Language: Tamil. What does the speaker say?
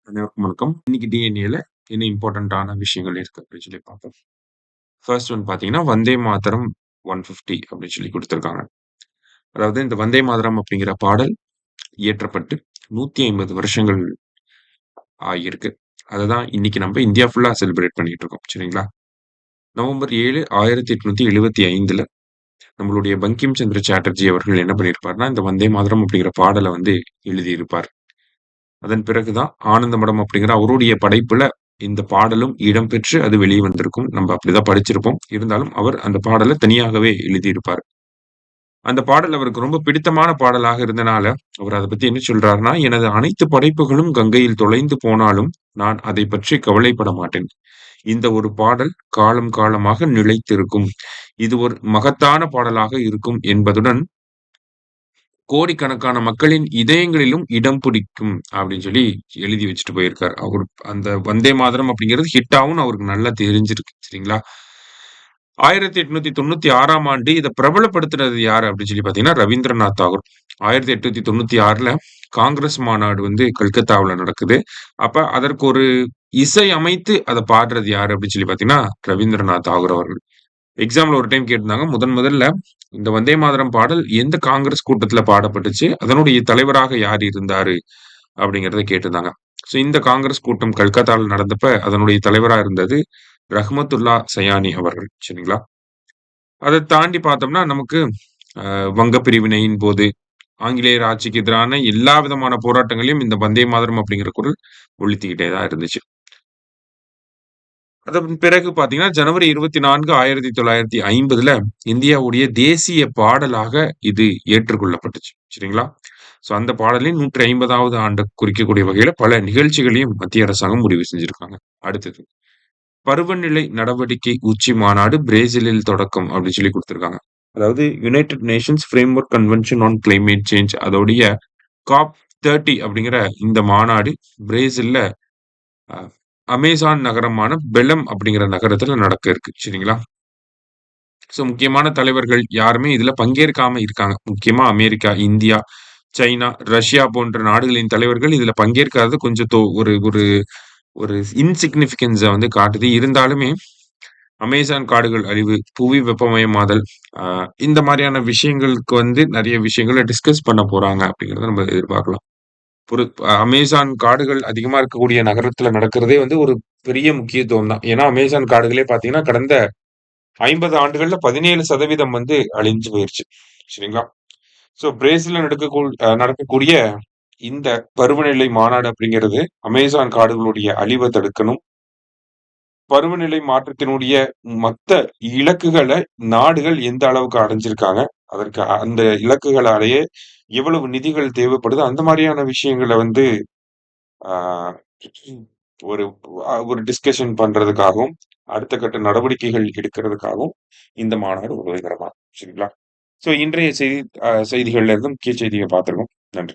அனைவருக்கும் வணக்கம். இன்னைக்கு டிஎன்ஏல என்ன இம்பார்ட்டன்ட்டான விஷயங்கள் இருக்கு அப்படின்னு சொல்லி பார்ப்போம். ஃபர்ஸ்ட் ஒன் பார்த்தீங்கன்னா, வந்தே மாதரம் 150 அப்படின்னு சொல்லி குடுத்திருக்காங்க. அதாவது இந்த வந்தே மாதரம் அப்படிங்கிற பாடல் இயற்றப்பட்டு 150 வருஷங்கள் ஆகியிருக்கு. அததான் இன்னைக்கு நம்ம இந்தியா ஃபுல்லா செலிப்ரேட் பண்ணிட்டு இருக்கோம். சரிங்களா? நவம்பர் 7, 1875ல நம்மளுடைய பங்கிம் சந்திர சாட்டர்ஜி அவர்கள் என்ன பண்ணியிருப்பார்னா, இந்த வந்தே மாதரம் அப்படிங்கிற பாடல வந்து எழுதியிருப்பார். அதன் பிறகுதான் ஆனந்தமடம் அப்படிங்கிற அவருடைய படைப்புல இந்த பாடலும் இடம்பெற்று அது வெளிய வந்திருக்கும். நம்ம அப்படிதான் படிச்சிருப்போம். இருந்தாலும் அவர் அந்த பாடல தனியாகவே எழுதியிருப்பார். அந்த பாடல் அவருக்கு ரொம்ப பிடித்தமான பாடலாக இருந்தனால, அவர் அத பத்தி என்ன சொல்றாருன்னா, "எனது அனைத்து படைப்புகளும் கங்கையில் தொலைந்து போனாலும், நான் அதைப் பற்றி கவலைப்பட மாட்டேன். இந்த ஒரு பாடல் காலம் காலமாக நிலைத்திருக்கும். இது ஒரு மகத்தான பாடலாக இருக்கும் என்பதுடன், கோடிக்கணக்கான மக்களின் இதயங்களிலும் இடம் பிடிக்கும் அப்படின்னு சொல்லி எழுதி வச்சுட்டு போயிருக்காரு. அவரு அந்த வந்தே மாதரம் அப்படிங்கிறது ஹிட் ஆகும்னு அவருக்கு நல்லா தெரிஞ்சிருக்கு. சரிங்களா? 1896ஆம் ஆண்டு இத பிரபலப்படுத்துனது யாரு அப்படின்னு சொல்லி பார்த்தீங்கன்னா, ரவீந்திரநாத் தாகூர். 1896ல காங்கிரஸ் மாநாடு வந்து கல்கத்தாவுல நடக்குது. அப்ப அதற்கு ஒரு இசை அமைத்து அத பாடுறது யாரு அப்படின்னு சொல்லி பார்த்தீங்கன்னா, ரவீந்திரநாத் தாகூர் அவர்கள். எக்ஸாம்ல ஒரு டைம் கேட்டிருந்தாங்க. முதல்ல இந்த வந்தே மாதரம் பாடல் எந்த காங்கிரஸ் கூட்டத்துல பாடப்பட்டுச்சு? அதனுடைய தலைவராக யார் இருந்தாரு? அப்படிங்கிறத கேட்டிருந்தாங்க. ஸோ இந்த காங்கிரஸ் கூட்டம் கல்கத்தால நடந்தப்ப அதனுடைய தலைவரா இருந்தது ரஹ்மத்துல்லா சயானி அவர்கள். சரிங்களா? அத தாண்டி பார்த்தோம்னா, நமக்கு வங்க பிரிவினையின் போது ஆங்கிலேயர் ஆட்சிக்கு எதிரான எல்லா விதமான போராட்டங்களையும் இந்த வந்தே மாதரம் அப்படிங்கிற குரல் ஒலித்துக்கிட்டே தான் இருந்துச்சு. அதன் பிறகு பார்த்தீங்கன்னா, ஜனவரி 24, 1950ல இந்தியாவுடைய தேசிய பாடலாக இது ஏற்றுக்கொள்ளப்பட்டுச்சு. சரிங்களா? ஸோ அந்த பாடலின் 150வது ஆண்டு குறிக்கக்கூடிய வகையில பல நிகழ்ச்சிகளையும் மத்திய அரசாங்கம் முடிவு செஞ்சிருக்காங்க. அடுத்தது, பருவநிலை நடவடிக்கை உச்சி மாநாடு பிரேசிலில் தொடக்கம் அப்படின்னு சொல்லி குடுத்திருக்காங்க. அதாவது United Nations framework convention on climate change அதோடைய COP30 அப்படிங்கிற இந்த மாநாடு பிரேசில்ல அ அமேசான் நகரமான பெலம் அப்படிங்கிற நகரத்துல நடக்க இருக்கு. சரிங்களா? ஸோ முக்கியமான தலைவர்கள் யாருமே இதுல பங்கேற்காம இருக்காங்க. முக்கியமா அமெரிக்கா, இந்தியா, சைனா, ரஷ்யா போன்ற நாடுகளின் தலைவர்கள் இதுல பங்கேற்காதது கொஞ்சம் ஒரு ஒரு ஒரு இன்சிக்னிஃபிகன்ஸ வந்து காட்டுது. இருந்தாலுமே அமேசான் காடுகள் அழிவு, புவி வெப்பமயமாதல், அ இந்த மாரியான விஷயங்களுக்கு வந்து நெறைய விஷயங்கள டிஸ்கஸ் பண்ண போறாங்க அப்படிங்கிறத நம்ம எதிர்பார்க்கலாம். ஒரு அமேசான் காடுகள் அதிகமா இருக்கக்கூடிய நகரத்துல நடக்கிறதே வந்து ஒரு பெரிய முக்கியத்துவம் தான். ஏன்னா, அமேசான் காடுகளே பார்த்தீங்கன்னா, கடந்த 50 ஆண்டுகள்ல 17% வந்து அழிஞ்சு போயிருச்சு. சரிங்களா? ஸோ பிரேசில்ல நடக்கக்கூடிய இந்த பருவநிலை மாநாடு அப்படிங்கிறது, அமேசான் காடுகளுடைய அழிவ தடுக்கணும். பருவநிலை மாற்றத்தினுடைய மத்த இலக்குகள நாடுகள் எந்த அளவுக்கு அடைஞ்சிருக்காங்க, அதற்கு அந்த இலக்குகள அடைய எவ்வளவு நிதிகள் தேவைப்படுது, அந்த மாரியான விஷயங்கள வந்து ஆ ஒரு ஒரு டிஸ்கஷன் பண்றதுக்காகவும், அடுத்த கட்ட நடவடிக்கைகள் எடுக்கிறதுக்காகவும் இந்த மாநாடு உதவிகரமா சரிங்களா? ஸோ இன்றைய செய்திகள்ல இருந்து முக்கிய செய்திய பார்த்திருக்கோம். நன்றி.